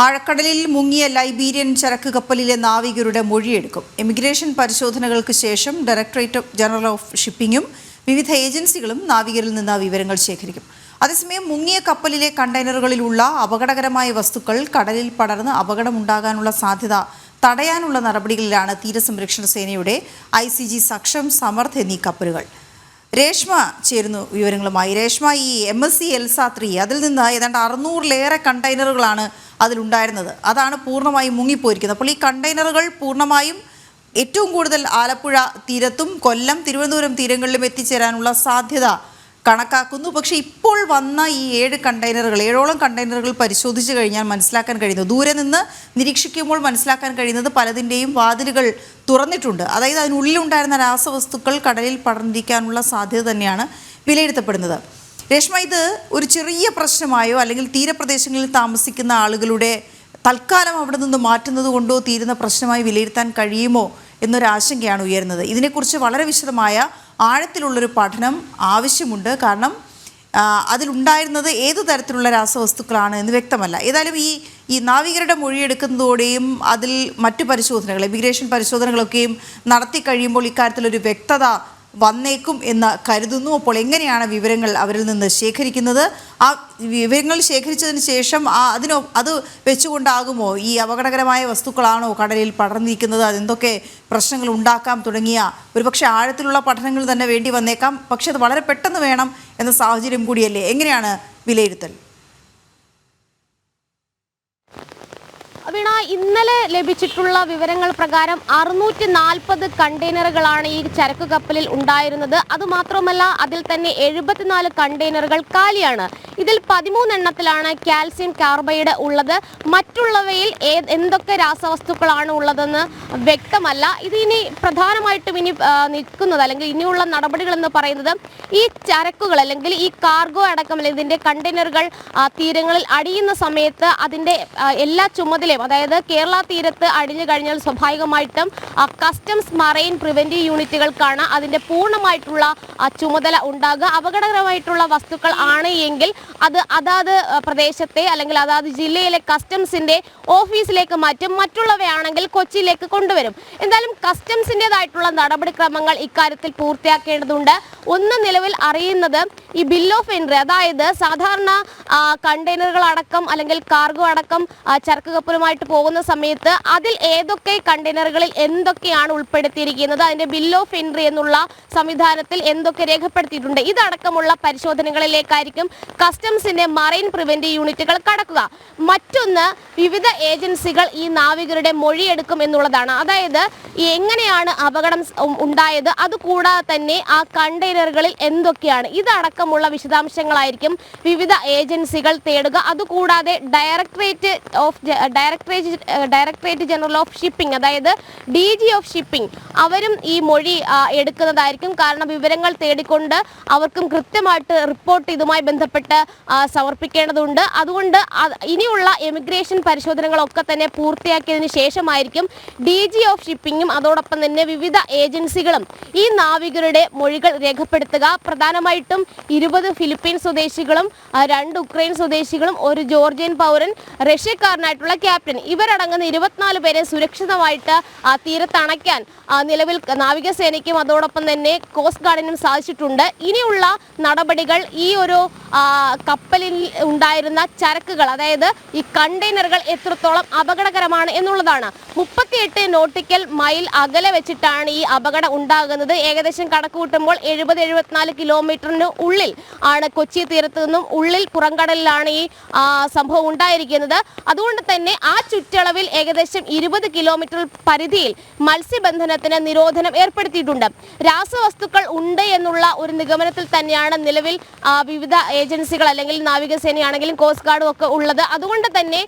ആഴക്കടലിൽ മുങ്ങിയ ലൈബീരിയൻ ചരക്ക് കപ്പലിലെ നാവികരുടെ മൊഴിയെടുക്കും. ഇമിഗ്രേഷൻ പരിശോധനകൾക്ക് ശേഷം ഡയറക്ടറേറ്റ് ജനറൽ ഓഫ് ഷിപ്പിംഗും വിവിധ ഏജൻസികളും നാവികരിൽ നിന്ന് വിവരങ്ങൾ ശേഖരിക്കും. അതേസമയം മുങ്ങിയ കപ്പലിലെ കണ്ടെയ്നറുകളിലുള്ള അപകടകരമായ വസ്തുക്കൾ കടലിൽ പടർന്ന് അപകടമുണ്ടാകാനുള്ള സാധ്യത തടയാനുള്ള നടപടികളിലാണ് തീരസംരക്ഷണ സേനയുടെ ICG സക്ഷം, സമർത്ഥ് എന്നീ കപ്പലുകൾ. രേഷ്മ ചേരുന്നു വിവരങ്ങളുമായി. രേഷ്മ, ഈ MSC എൽസ 3 അതിൽ നിന്ന് ഏതാണ്ട് 600-ലേറെ കണ്ടെയ്നറുകളാണ് അതിലുണ്ടായിരുന്നത്. അതാണ് പൂർണ്ണമായും മുങ്ങിപ്പോയിരിക്കുന്നത്. അപ്പോൾ ഈ കണ്ടെയ്നറുകൾ പൂർണ്ണമായും ഏറ്റവും കൂടുതൽ ആലപ്പുഴ തീരത്തും കൊല്ലം, തിരുവനന്തപുരം തീരങ്ങളിലും എത്തിച്ചേരാനുള്ള സാധ്യത കണക്കാക്കുന്നു. പക്ഷേ ഇപ്പോൾ വന്ന ഈ 7ഓളം കണ്ടെയ്നറുകൾ പരിശോധിച്ച് കഴിഞ്ഞാൽ മനസ്സിലാക്കാൻ കഴിയുന്നത്, ദൂരെ നിന്ന് നിരീക്ഷിക്കുമ്പോൾ മനസ്സിലാക്കാൻ കഴിയുന്നത് പലതിൻ്റെയും വാതിലുകൾ തുറന്നിട്ടുണ്ട്. അതായത് അതിനുള്ളിലുണ്ടായിരുന്ന രാസവസ്തുക്കൾ കടലിൽ പടർന്നിരിക്കാനുള്ള സാധ്യത തന്നെയാണ് വിലയിരുത്തപ്പെടുന്നത്. രേഷ്മ, ഇത് ഒരു ചെറിയ പ്രശ്നമായോ അല്ലെങ്കിൽ തീരപ്രദേശങ്ങളിൽ താമസിക്കുന്ന ആളുകളുടെ തൽക്കാലം അവിടെ നിന്ന് മാറ്റുന്നത് കൊണ്ടോ തീരുന്ന പ്രശ്നമായി വിലയിരുത്താൻ കഴിയുമോ എന്നൊരാശങ്കയാണ് ഉയരുന്നത്. ഇതിനെക്കുറിച്ച് വളരെ വിശദമായ ആഴത്തിലുള്ളൊരു പഠനം ആവശ്യമുണ്ട്. കാരണം അതിലുണ്ടായിരുന്നത് ഏതു തരത്തിലുള്ള രാസവസ്തുക്കളാണ് എന്ന് വ്യക്തമല്ല. ഏതായാലും ഈ നാവികരുടെ മൊഴിയെടുക്കുന്നതോടെയും അതിൽ മറ്റു പരിശോധനകൾ, ഇമിഗ്രേഷൻ പരിശോധനകളൊക്കെയും നടത്തി കഴിയുമ്പോൾ ഇക്കാര്യത്തിലൊരു വ്യക്തത വന്നേക്കും എന്ന് കരുതുന്നു. അപ്പോൾ എങ്ങനെയാണ് വിവരങ്ങൾ അവരിൽ നിന്ന് ശേഖരിക്കുന്നത്? ആ വിവരങ്ങൾ ശേഖരിച്ചതിന് ശേഷം അത് വെച്ചുകൊണ്ടാകുമോ ഈ അപകടകരമായ വസ്തുക്കളാണോ കടലിൽ പടർന്നിരിക്കുന്നത്, അതെന്തൊക്കെ പ്രശ്നങ്ങൾ ഉണ്ടാക്കാം തുടങ്ങിയ ഒരുപക്ഷെ ആഴത്തിലുള്ള പഠനങ്ങൾ തന്നെ വേണ്ടി വന്നേക്കാം. പക്ഷെ അത് വളരെ പെട്ടെന്ന് വേണം എന്ന സാഹചര്യം കൂടിയല്ലേ? എങ്ങനെയാണ് വിലയിരുത്തൽ? വീണ, ഇന്നലെ ലഭിച്ചിട്ടുള്ള വിവരങ്ങൾ പ്രകാരം 640 കണ്ടെയ്നറുകളാണ് ഈ ചരക്ക് കപ്പലിൽ ഉണ്ടായിരുന്നത്. അതുമാത്രമല്ല, അതിൽ തന്നെ 74 കണ്ടെയ്നറുകൾ കാലിയാണ്. ഇതിൽ 13 എണ്ണത്തിലാണ് കാൽസ്യം കാർബൈഡ് ഉള്ളത്. മറ്റുള്ളവയിൽ എന്തൊക്കെ രാസവസ്തുക്കളാണ് ഉള്ളതെന്ന് വ്യക്തമല്ല. ഇതിനി പ്രധാനമായിട്ടും നിൽക്കുന്നത് അല്ലെങ്കിൽ ഇനിയുള്ള നടപടികൾ എന്ന് പറയുന്നത് ഈ ചരക്കുകൾ അല്ലെങ്കിൽ ഈ കാർഗോ അടക്കം ഇതിൻ്റെ കണ്ടെയ്നറുകൾ തീരങ്ങളിൽ അടിയുന്ന സമയത്ത് അതിൻ്റെ എല്ലാ ചുമതലയും, അതായത് കേരള തീരത്ത് അടിഞ്ഞു കഴിഞ്ഞാൽ സ്വാഭാവികമായിട്ടും കസ്റ്റംസ് മറൈൻ പ്രിവെന്റീവ് യൂണിറ്റുകൾക്കാണ് അതിൻ്റെ പൂർണ്ണമായിട്ടുള്ള ചുമതല ഉണ്ടാകുക. അപകടകരമായിട്ടുള്ള വസ്തുക്കൾ ആണ് എങ്കിൽ അത് അതാത് പ്രദേശത്തെ അല്ലെങ്കിൽ അതാത് ജില്ലയിലെ കസ്റ്റംസിൻ്റെ ഓഫീസിലേക്ക് മാറ്റും. മറ്റുള്ളവയാണെങ്കിൽ കൊച്ചിയിലേക്ക് കൊണ്ടുവരും. എന്തായാലും കസ്റ്റംസിൻ്റെതായിട്ടുള്ള നടപടിക്രമങ്ങൾ ഇക്കാര്യത്തിൽ പൂർത്തിയാക്കേണ്ടതുണ്ട്. ഒന്ന് നിലവിൽ അറിയുന്നത് ഈ ബിൽ ഓഫ് എൻട്രി, അതായത് സാധാരണ കണ്ടെയ്നറുകൾ അടക്കം അല്ലെങ്കിൽ കാർഗോ അടക്കം ചരക്ക് കപ്പലുമായിട്ട് പോകുന്ന സമയത്ത് അതിൽ ഏതൊക്കെ കണ്ടെയ്നറുകളിൽ എന്തൊക്കെയാണ് ഉൾപ്പെടുത്തിയിരിക്കുന്നത്, അതിൻ്റെ ബിൽ ഓഫ് എൻട്രി എന്നുള്ള സംവിധാനത്തിൽ എന്തൊക്കെ രേഖപ്പെടുത്തിയിട്ടുണ്ട്, ഇതടക്കമുള്ള പരിശോധനകളിലേക്കായിരിക്കും കസ്റ്റംസിന്റെ മറൈൻ പ്രിവെന്റീവ് യൂണിറ്റുകൾ കടക്കുക. മറ്റൊന്ന്, വിവിധ ഏജൻസികൾ ഈ നാവികരുടെ മൊഴിയെടുക്കും എന്നുള്ളതാണ്. അതായത് എങ്ങനെയാണ് അപകടം ഉണ്ടായത്, അതുകൂടാതെ തന്നെ ആ കണ്ടെയ്നറുകളിൽ എന്തൊക്കെയാണ്, ഇതടക്കമുള്ള വിശദാംശങ്ങളായിരിക്കും വിവിധ ഏജൻസികൾ തേടുക. അതുകൂടാതെ ഡയറക്ടറേറ്റ് ജനറൽ ഓഫ് ഷിപ്പിംഗ്, അതായത് DG ഓഫ് ഷിപ്പിംഗ്, അവരും ഈ മൊഴി എടുക്കുന്നതായിരിക്കും. കാരണം വിവരങ്ങൾ തേടിക്കൊണ്ട് അവർക്കും കൃത്യമായിട്ട് റിപ്പോർട്ട് ഇതുമായി ബന്ധപ്പെട്ട് സമർപ്പിക്കേണ്ടതുണ്ട്. അതുകൊണ്ട് ഇനിയുള്ള എമിഗ്രേഷൻ പരിശോധനകളൊക്കെ തന്നെ പൂർത്തിയാക്കിയതിന് ശേഷമായിരിക്കും DG ഓഫ് ഷിപ്പിംഗും അതോടൊപ്പം തന്നെ വിവിധ ഏജൻസികളും ഈ നാവികരുടെ മൊഴികൾ രേഖപ്പെടുത്തുക. പ്രധാനമായിട്ടും 20 ഫിലിപ്പീൻ സ്വദേശികളും 2 ഉക്രൈൻ സ്വദേശികളും 1 ജോർജിയൻ പൗരൻ, റഷ്യക്കാരനായിട്ടുള്ള ക്യാപ്റ്റൻ, ഇവരടങ്ങുന്ന 24 പേരെ സുരക്ഷിതമായിട്ട് തീരത്തണയ്ക്കാൻ നിലവിൽ നാവികസേനയ്ക്കും അതോടൊപ്പം തന്നെ കോസ്റ്റ് ഗാർഡിനും സാധിച്ചിട്ടുണ്ട്. ഇനിയുള്ള നടപടികൾ ഈ ഒരു കപ്പലിൽ ഉണ്ടായിരുന്ന ചരക്കുകൾ, അതായത് ഈ കണ്ടെയ്നറുകൾ എത്രത്തോളം അപകടകരമാണ് എന്നുള്ളതാണ്. 38 നോട്ടിക്കൽ മൈൽ അകലെ വെച്ചിട്ടാണ് ഈ അപകടം ഉണ്ടാകുന്നത്. ഏകദേശം കണക്ക് കൂട്ടുമ്പോൾ 70-74 കിലോമീറ്ററിന് ഉള്ളിൽ ആണ് കൊച്ചി തീരത്ത് നിന്നും ഉള്ളിൽ പുറംകടലിലാണ് ഈ സംഭവം ഉണ്ടായിരിക്കുന്നത്. അതുകൊണ്ട് തന്നെ ആ ചുറ്റളവിൽ ഏകദേശം 20 കിലോമീറ്റർ പരിധിയിൽ മത്സ്യബന്ധനത്തിന് നിരോധനം ഏർപ്പെടുത്തിയിട്ടുണ്ട്. രാസവസ്തുക്കൾ ഉണ്ട് എന്നുള്ള ഒരു നിഗമനത്തിൽ തന്നെയാണ് നിലവിൽ വിവിധ ഏജൻസികൾ അല്ലെങ്കിൽ നാവികസേനയാണെങ്കിലും കോസ്റ്റ് ഗാർഡും ഒക്കെ ഉള്ളത്. അതുകൊണ്ട് തന്നെ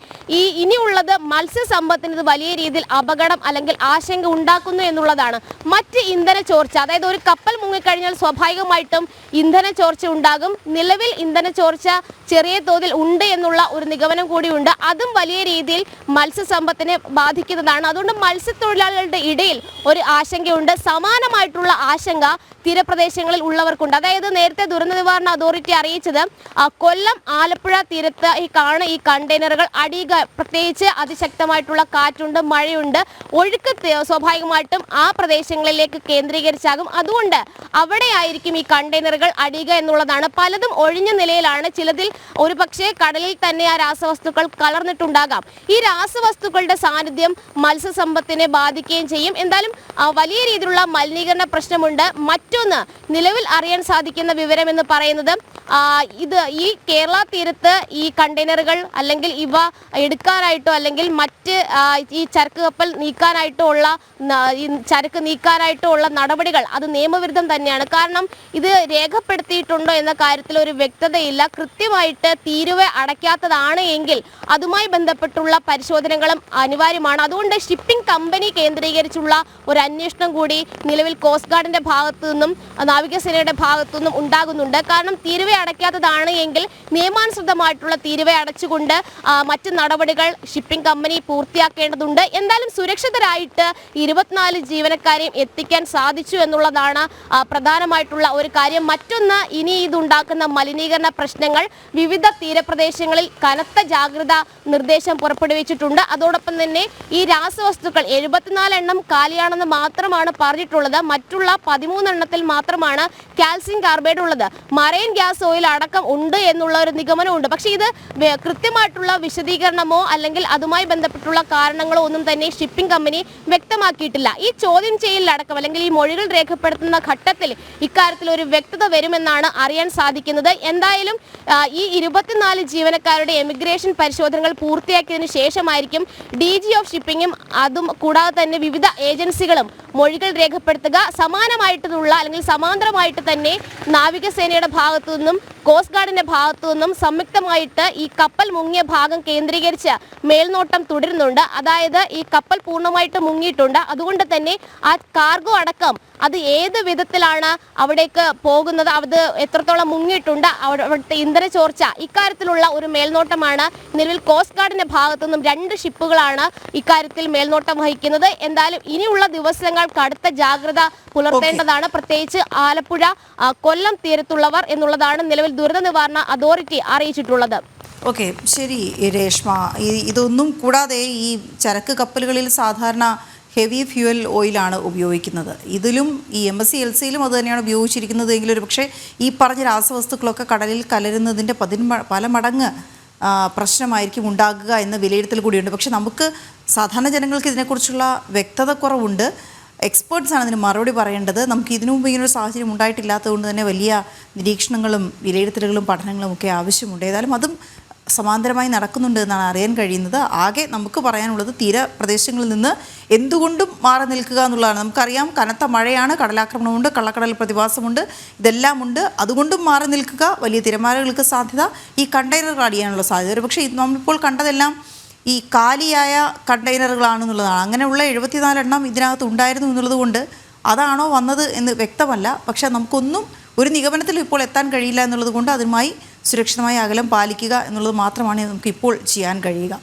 ഇനിയുള്ളത് മത്സ്യസമ്പത്തിന് ഇത് വലിയ രീതിയിൽ അപകടം അല്ലെങ്കിൽ ആശങ്ക ഉണ്ടാക്കുന്നു എന്നുള്ളതാണ്. മറ്റ് ഇന്ധന ചോർച്ച, അതായത് ഒരു കപ്പൽ മുങ്ങിക്കഴിഞ്ഞാൽ സ്വാഭാവികമായിട്ടും ഇന്ധന ചോർച്ച ഉണ്ടാകും. നിലവിൽ ഇന്ധന ചോർച്ച ചെറിയ തോതിൽ ഉണ്ട് എന്നുള്ള ഒരു നിഗമനം കൂടിയുണ്ട്. അതും വലിയ രീതിയിൽ മത്സ്യസമ്പത്തിനെ ബാധിക്കുന്നതാണ്. അതുകൊണ്ട് മത്സ്യത്തൊഴിലാളികളുടെ ഇടയിൽ ഒരു ആശങ്കയുണ്ട്. സമാനമായിട്ടുള്ള ആശങ്ക തീരപ്രദേശങ്ങളിൽ ഉള്ളവർക്കുണ്ട്. അതായത് നേരത്തെ ദുരന്ത നിവാരണ അതോറിറ്റി അറിയിച്ചത് കൊല്ലം ആലപ്പുഴ തീരത്ത് ഈ കണ്ടെയ്നറുകൾ അടിയുക, പ്രത്യേകിച്ച് അതിശക്തമായിട്ടുള്ള കാറ്റുണ്ട്, മഴയുണ്ട്, ഒഴുക്ക് സ്വാഭാവികമായിട്ടും ആ പ്രദേശങ്ങളിലേക്ക് കേന്ദ്രീകരിച്ചാകും. അതുകൊണ്ട് അവിടെയായിരിക്കും ഈ കണ്ടെയ്നറുകൾ അടിയുക എന്നുള്ളതാണ്. പലതും ഒഴിഞ്ഞ നിലയിലാണ്. ചിലതിൽ ഒരു പക്ഷേ കടലിൽ തന്നെ ആ രാസവസ്തുക്കൾ കലർന്നിട്ടുണ്ടാകാം. ഈ രാസവസ്തുക്കളുടെ സാന്നിധ്യം മത്സ്യസമ്പത്തിനെ ബാധിക്കുകയും ചെയ്യും. എന്തായാലും വലിയ രീതിയിലുള്ള മലിനീകരണ പ്രശ്നമുണ്ട്. മറ്റൊന്ന് നിലവിൽ അറിയാൻ സാധിക്കുന്ന വിവരം എന്ന് പറയുന്നത് ഈ കേരള തീരത്ത് ഈ കണ്ടെയ്നറുകൾ അല്ലെങ്കിൽ ഇവ എടുക്കാനായിട്ടോ അല്ലെങ്കിൽ മറ്റ് ഈ ചരക്ക് കപ്പൽ നീക്കാനായിട്ടോ ഉള്ള ചരക്ക് നീക്കാനായിട്ടോ ഉള്ള നടപടികൾ അത് നിയമവിരുദ്ധം തന്നെയാണ്. കാരണം ഇത് രേഖപ്പെടുത്തിയിട്ടുണ്ടോ എന്ന കാര്യത്തിൽ ഒരു വ്യക്തതയില്ല. കൃത്യമായിട്ട് തീരുവ അടയ്ക്കാത്തതാണ് എങ്കിൽ അതുമായി ബന്ധപ്പെട്ടുള്ള പരിശോധനകളും അനിവാര്യമാണ്. അതുകൊണ്ട് ഷിപ്പിംഗ് കമ്പനി കേന്ദ്രീകരിച്ചുള്ള ഒരു അന്വേഷണം കൂടി നിലവിൽ കോസ്റ്റ് ഗാർഡിന്റെ ഭാഗത്തു നിന്നും നാവികസേനയുടെ ഭാഗത്തു നിന്നും ഉണ്ടാകുന്നുണ്ട്. കാരണം തീരുവ അടയ്ക്കാത്തതാണ് എങ്കിൽ നിയമാനുസൃതമായിട്ടുള്ള തീരുവ അടച്ചുകൊണ്ട് മറ്റ് നടപടികൾ ഷിപ്പിംഗ് കമ്പനി പൂർത്തിയാക്കേണ്ടതുണ്ട്. എന്തായാലും സുരക്ഷിതരായിട്ട് 24 ജീവനക്കാരെയും എത്തിക്കാൻ സാധിച്ചു എന്നുള്ളതാണ് പ്രധാനമായിട്ടുള്ള ഒരു കാര്യം. മറ്റൊന്ന്, ഇനി ഇതുണ്ടാക്കുന്ന മലിനീകരണ പ്രശ്നങ്ങൾ വിവിധ തീരപ്രദേശങ്ങളിൽ കനത്ത ജാഗ്രത നിർദ്ദേശം പുറപ്പെടുവിച്ചിട്ടുണ്ട്. അതോടൊപ്പം തന്നെ ഈ രാസവസ്തുക്കൾ 74 എണ്ണം കാലിയാണെന്ന് മാത്രമാണ് പറഞ്ഞിട്ടുള്ളത്. മറ്റുള്ള 13 എണ്ണത്തിൽ മാത്രമാണ് കാൽസ്യം കാർബൈഡ് ഉള്ളത്. മറൈൻ ഗ്യാസ് ഓയിൽ അടക്കം ഉണ്ട് എന്നുള്ള ഒരു നിഗമനമുണ്ട്. പക്ഷേ ഇത് കൃത്യമായിട്ടുള്ള വിശദീകരണമോ അല്ലെങ്കിൽ അതുമായി ബന്ധപ്പെട്ടുള്ള കാരണങ്ങളോ ഒന്നും തന്നെ ഷിപ്പിംഗ് കമ്പനി വ്യക്തമാക്കിയിട്ടില്ല. ഈ ചോദ്യം ചെയ്യലടക്കം അല്ലെങ്കിൽ ഈ മൊഴികൾ രേഖപ്പെടുത്തുന്ന ഘട്ടത്തിൽ ഇക്കാര്യത്തിൽ ഒരു വ്യക്തത വരുമെന്നാണ് അറിയാൻ സാധിക്കുന്നത്. എന്തായാലും ഈ 24 ജീവനക്കാരുടെ എമിഗ്രേഷൻ പരിശോധനകൾ പൂർത്തിയാക്കിയതിനു ശേഷമായിരിക്കും DG ഓഫ് ഷിപ്പിംഗും അതും കൂടാതെ തന്നെ വിവിധ ഏജൻസികളും മൊഴികൾ രേഖപ്പെടുത്തുക. സമാനമായിട്ടുള്ള അല്ലെങ്കിൽ സമാന്തരമായിട്ട് തന്നെ നാവികസേനയുടെ ഭാഗത്തു നിന്നും കോസ്റ്റ് ഗാർഡിന്റെ ഭാഗത്തു നിന്നും സംയുക്തമായിട്ട് ഈ കപ്പൽ മുങ്ങിയ ഭാഗം കേന്ദ്രീകരിച്ച് മേൽനോട്ടം തുടരുന്നുണ്ട്. അതായത് ഈ കപ്പൽ പൂർണ്ണമായിട്ട് മുങ്ങിയിട്ടുണ്ട്. അതുകൊണ്ട് തന്നെ ആ കാർഗോ അടക്കം അത് ഏത് വിധത്തിലാണ് അവിടേക്ക് പോകുന്നത്, അത് എത്രത്തോളം മുങ്ങിയിട്ടുണ്ട്, അവിടുത്തെ ഇന്ധന ചോർച്ച, ഇക്കാര്യത്തിലുള്ള ഒരു മേൽനോട്ടമാണ് നിലവിൽ കോസ്റ്റ് ഗാർഡിന്റെ ഭാഗത്തു നിന്നും 2 ഷിപ്പുകളാണ് ഇക്കാര്യത്തിൽ മേൽനോട്ടം വഹിക്കുന്നത്. എന്തായാലും ഇനിയുള്ള ദിവസങ്ങൾ കടുത്ത ജാഗ്രത പുലർത്തേണ്ടതാണ്, പ്രത്യേകിച്ച് ആലപ്പുഴ കൊല്ലം തീരത്തുള്ളവർ എന്നുള്ളതാണ് നിലവിൽ ദുരന്ത നിവാരണ അതോറിറ്റി അറിയിച്ചിട്ടുള്ളത്. ഓക്കെ, ശരി രേഷ്മ. ഇതൊന്നും കൂടാതെ ഈ ചരക്ക് കപ്പലുകളിൽ സാധാരണ ഹെവി ഫ്യൂവൽ ഓയിലാണ് ഉപയോഗിക്കുന്നത്. ഇതിലും ഈ MSC LCയിലും അത് തന്നെയാണ് ഉപയോഗിച്ചിരിക്കുന്നത് എങ്കിലും ഒരു പക്ഷേ ഈ പറഞ്ഞ രാസവസ്തുക്കളൊക്കെ കടലിൽ കലരുന്നതിൻ്റെ പല മടങ്ങ് പ്രശ്നമായിരിക്കും ഉണ്ടാകുക എന്ന വിലയിരുത്തൽ കൂടിയുണ്ട്. പക്ഷെ നമുക്ക് സാധാരണ ജനങ്ങൾക്ക് ഇതിനെക്കുറിച്ചുള്ള വ്യക്തത കുറവുണ്ട്. എക്സ്പേർട്സാണ് അതിന് മറുപടി പറയേണ്ടത്. നമുക്ക് ഇതിനു മുമ്പ് ഇങ്ങനൊരു സാഹചര്യം ഉണ്ടായിട്ടില്ലാത്തതുകൊണ്ട് തന്നെ വലിയ നിരീക്ഷണങ്ങളും വിലയിരുത്തലുകളും പഠനങ്ങളും ഒക്കെ ആവശ്യമുണ്ട്. ഏതായാലും അതും സമാന്തരമായി നടക്കുന്നുണ്ട് എന്നാണ് അറിയാൻ കഴിയുന്നത്. ആകെ നമുക്ക് പറയാനുള്ളത് തീരപ്രദേശങ്ങളിൽ നിന്ന് എന്തുകൊണ്ടും മാറി നിൽക്കുക എന്നുള്ളതാണ്. നമുക്കറിയാം, കനത്ത മഴയാണ്, കടലാക്രമണമുണ്ട്, കള്ളക്കടൽ പ്രതിഭാസമുണ്ട്, ഇതെല്ലാമുണ്ട്. അതുകൊണ്ടും മാറി നിൽക്കുക. വലിയ തിരമാലകൾക്ക് സാധ്യത, ഈ കണ്ടെയ്നറുകൾ അടിയാനുള്ള സാധ്യത. ഒരു പക്ഷേ നമ്മളിപ്പോൾ കണ്ടതെല്ലാം ഈ കാലിയായ കണ്ടെയ്നറുകളാണെന്നുള്ളതാണ്. അങ്ങനെയുള്ള 74 എണ്ണം ഇതിനകത്ത് ഉണ്ടായിരുന്നു എന്നുള്ളത് കൊണ്ട് അതാണോ വന്നത് എന്ന് വ്യക്തമല്ല. പക്ഷേ നമുക്കൊന്നും ഒരു നിഗമനത്തിൽ ഇപ്പോൾ എത്താൻ കഴിയില്ല എന്നുള്ളത് കൊണ്ട് അതുമായി സുരക്ഷിതമായ അകലം പാലിക്കുക എന്നുള്ളത് മാത്രമാണ് നമുക്ക് ഇപ്പോൾ ചെയ്യാൻ കഴിയുക.